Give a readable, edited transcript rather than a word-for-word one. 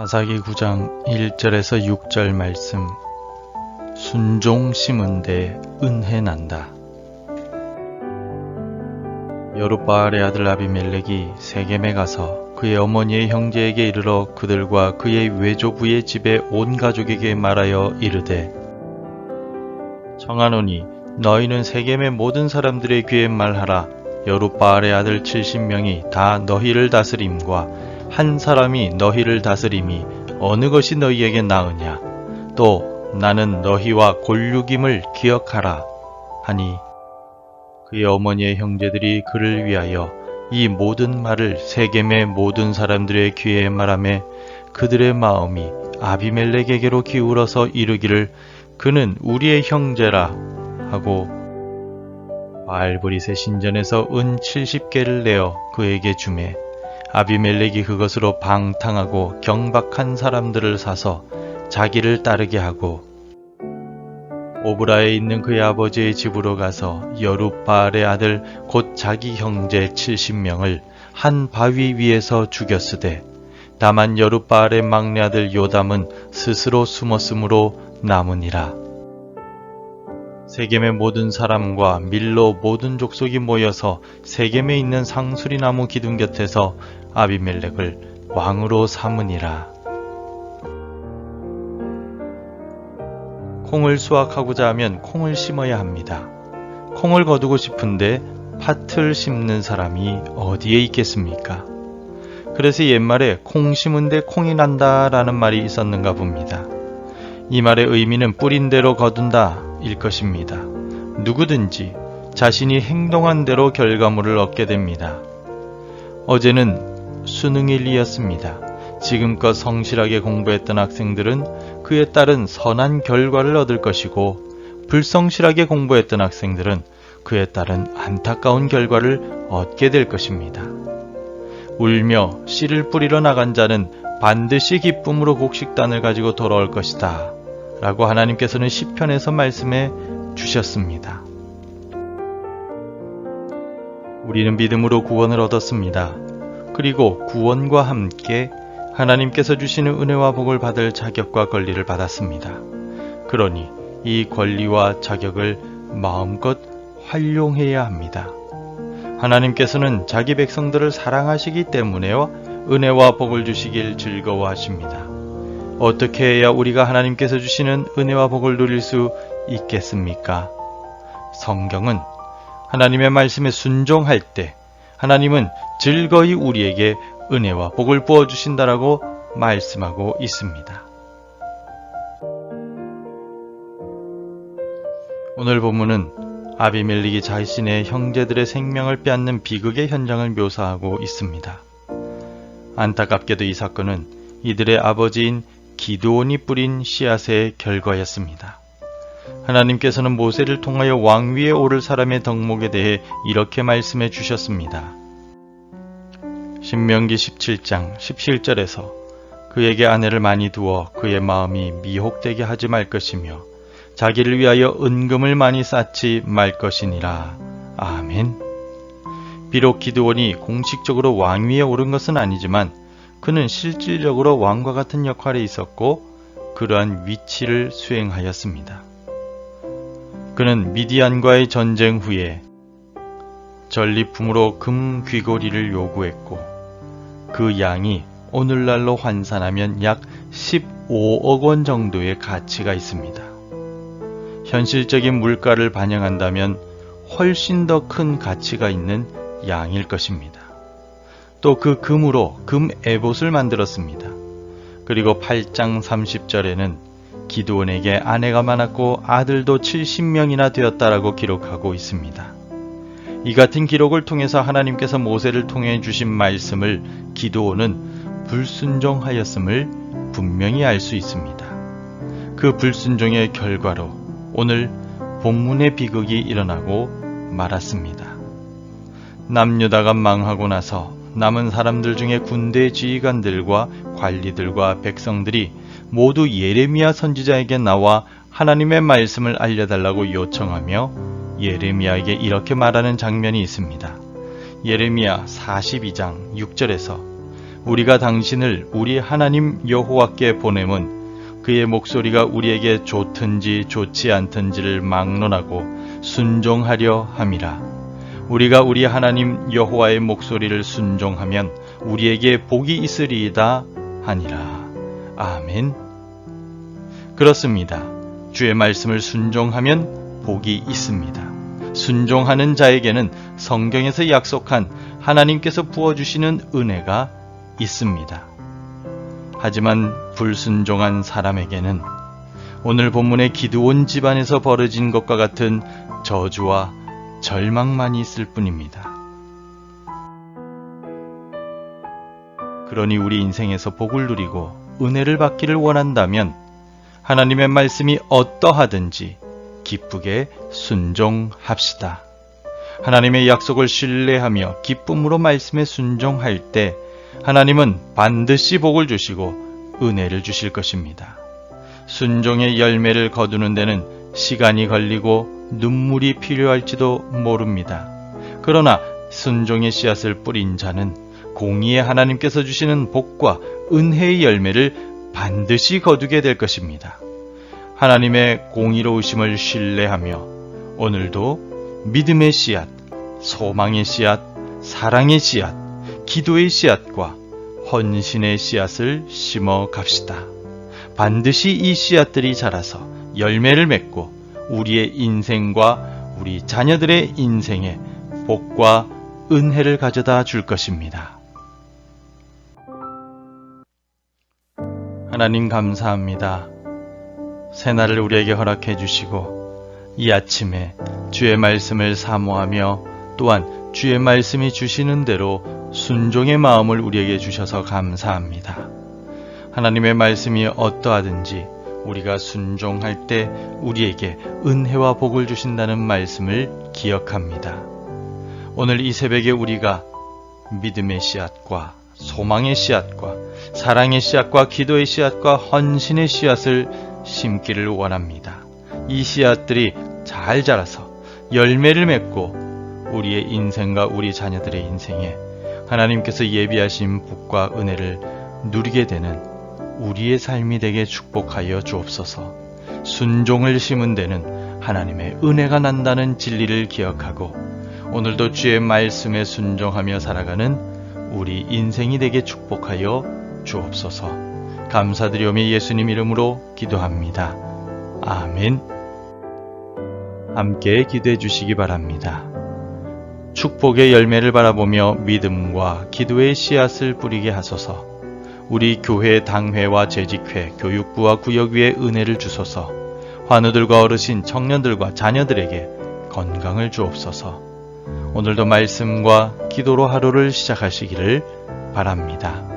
사사기 9장 1절에서 6절 말씀. 순종 심은데 은혜 난다. 여룻바알의 아들 아비멜렉이 세겜에 가서 그의 어머니의 형제에게 이르러 그들과 그의 외조부의 집에 온 가족에게 말하여 이르되, 청하노니 너희는 세겜의 모든 사람들의 귀에 말하라. 여룻바알의 아들 70명이 다 너희를 다스림과 한 사람이 너희를 다스림이 어느 것이 너희에게 나으냐. 또 나는 너희와 골육임을 기억하라 하니, 그의 어머니의 형제들이 그를 위하여 이 모든 말을 세겜의 모든 사람들의 귀에 말하매 그들의 마음이 아비멜렉에게로 기울어서 이르기를 그는 우리의 형제라 하고, 바알브릿의 신전에서 은 70개를 내어 그에게 주매 아비멜렉이 그것으로 방탕하고 경박한 사람들을 사서 자기를 따르게 하고, 오브라에 있는 그의 아버지의 집으로 가서 여룻바알의 아들 곧 자기 형제 70명을 한 바위 위에서 죽였으되, 다만 여룻바알의 막내 아들 요담은 스스로 숨었으므로 남으니라. 세겜의 모든 사람과 밀로 모든 족속이 모여서 세겜에 있는 상수리 나무 기둥 곁에서 아비멜렉을 왕으로 삼으니라. 콩을 수확하고자 하면 콩을 심어야 합니다. 콩을 거두고 싶은데 팥을 심는 사람이 어디에 있겠습니까? 그래서 옛말에 콩 심은데 콩이 난다 라는 말이 있었는가 봅니다. 이 말의 의미는 뿌린 대로 거둔다 일 것입니다. 누구든지 자신이 행동한 대로 결과물을 얻게 됩니다. 어제는 수능일이었습니다. 지금껏 성실하게 공부했던 학생들은 그에 따른 선한 결과를 얻을 것이고, 불성실하게 공부했던 학생들은 그에 따른 안타까운 결과를 얻게 될 것입니다. 울며 씨를 뿌리러 나간 자는 반드시 기쁨으로 곡식단을 가지고 돌아올 것이다 라고 하나님께서는 시편에서 말씀해 주셨습니다. 우리는 믿음으로 구원을 얻었습니다. 그리고 구원과 함께 하나님께서 주시는 은혜와 복을 받을 자격과 권리를 받았습니다. 그러니 이 권리와 자격을 마음껏 활용해야 합니다. 하나님께서는 자기 백성들을 사랑하시기 때문에 은혜와 복을 주시길 즐거워하십니다. 어떻게 해야 우리가 하나님께서 주시는 은혜와 복을 누릴 수 있겠습니까? 성경은 하나님의 말씀에 순종할 때 하나님은 즐거이 우리에게 은혜와 복을 부어주신다라고 말씀하고 있습니다. 오늘 본문은 아비멜렉이 자신의 형제들의 생명을 빼앗는 비극의 현장을 묘사하고 있습니다. 안타깝게도 이 사건은 이들의 아버지인 기드온이 뿌린 씨앗의 결과였습니다. 하나님께서는 모세를 통하여 왕위에 오를 사람의 덕목에 대해 이렇게 말씀해 주셨습니다. 신명기 17장 17절에서 그에게 아내를 많이 두어 그의 마음이 미혹되게 하지 말 것이며 자기를 위하여 은금을 많이 쌓지 말 것이니라. 아멘. 비록 기드온이 공식적으로 왕위에 오른 것은 아니지만 그는 실질적으로 왕과 같은 역할에 있었고 그러한 위치를 수행하였습니다. 그는 미디안과의 전쟁 후에 전리품으로 금 귀고리를 요구했고, 그 양이 오늘날로 환산하면 약 15억 원 정도의 가치가 있습니다. 현실적인 물가를 반영한다면 훨씬 더 큰 가치가 있는 양일 것입니다. 또 그 금으로 금 에봇을 만들었습니다. 그리고 8장 30절에는 기드온에게 아내가 많았고 아들도 70명이나 되었다라고 기록하고 있습니다. 이 같은 기록을 통해서 하나님께서 모세를 통해 주신 말씀을 기드온은 불순종하였음을 분명히 알 수 있습니다. 그 불순종의 결과로 오늘 본문의 비극이 일어나고 말았습니다. 남유다가 망하고 나서 남은 사람들 중에 군대 지휘관들과 관리들과 백성들이 모두 예레미야 선지자에게 나와 하나님의 말씀을 알려달라고 요청하며 예레미야에게 이렇게 말하는 장면이 있습니다. 예레미야 42장 6절에서 우리가 당신을 우리 하나님 여호와께 보냄은 그의 목소리가 우리에게 좋든지 좋지 않든지를 막론하고 순종하려 함이라. 우리가 우리 하나님 여호와의 목소리를 순종하면 우리에게 복이 있으리이다 하니라. 아멘. 그렇습니다. 주의 말씀을 순종하면 복이 있습니다. 순종하는 자에게는 성경에서 약속한 하나님께서 부어주시는 은혜가 있습니다. 하지만 불순종한 사람에게는 오늘 본문의 기드온 집안에서 벌어진 것과 같은 저주와 절망만이 있을 뿐입니다. 그러니 우리 인생에서 복을 누리고 은혜를 받기를 원한다면 하나님의 말씀이 어떠하든지 기쁘게 순종합시다. 하나님의 약속을 신뢰하며 기쁨으로 말씀에 순종할 때 하나님은 반드시 복을 주시고 은혜를 주실 것입니다. 순종의 열매를 거두는 데는 시간이 걸리고 눈물이 필요할지도 모릅니다. 그러나 순종의 씨앗을 뿌린 자는 공의의 하나님께서 주시는 복과 은혜의 열매를 반드시 거두게 될 것입니다. 하나님의 공의로우심을 신뢰하며 오늘도 믿음의 씨앗, 소망의 씨앗, 사랑의 씨앗, 기도의 씨앗과 헌신의 씨앗을 심어 갑시다. 반드시 이 씨앗들이 자라서 열매를 맺고 우리의 인생과 우리 자녀들의 인생에 복과 은혜를 가져다 줄 것입니다. 하나님 감사합니다. 새날을 우리에게 허락해 주시고 이 아침에 주의 말씀을 사모하며 또한 주의 말씀이 주시는 대로 순종의 마음을 우리에게 주셔서 감사합니다. 하나님의 말씀이 어떠하든지 우리가 순종할 때 우리에게 은혜와 복을 주신다는 말씀을 기억합니다. 오늘 이 새벽에 우리가 믿음의 씨앗과 소망의 씨앗과 사랑의 씨앗과 기도의 씨앗과 헌신의 씨앗을 심기를 원합니다. 이 씨앗들이 잘 자라서 열매를 맺고 우리의 인생과 우리 자녀들의 인생에 하나님께서 예비하신 복과 은혜를 누리게 되는 우리의 삶이 되게 축복하여 주옵소서. 순종을 심은 데는 하나님의 은혜가 난다는 진리를 기억하고 오늘도 주의 말씀에 순종하며 살아가는 우리 인생이 되게 축복하여 주옵소서. 감사드리오며 예수님 이름으로 기도합니다. 아멘. 함께 기도해 주시기 바랍니다. 축복의 열매를 바라보며 믿음과 기도의 씨앗을 뿌리게 하소서. 우리 교회 당회와 재직회, 교육부와 구역위에 은혜를 주소서. 환우들과 어르신, 청년들과 자녀들에게 건강을 주옵소서. 오늘도 말씀과 기도로 하루를 시작하시기를 바랍니다.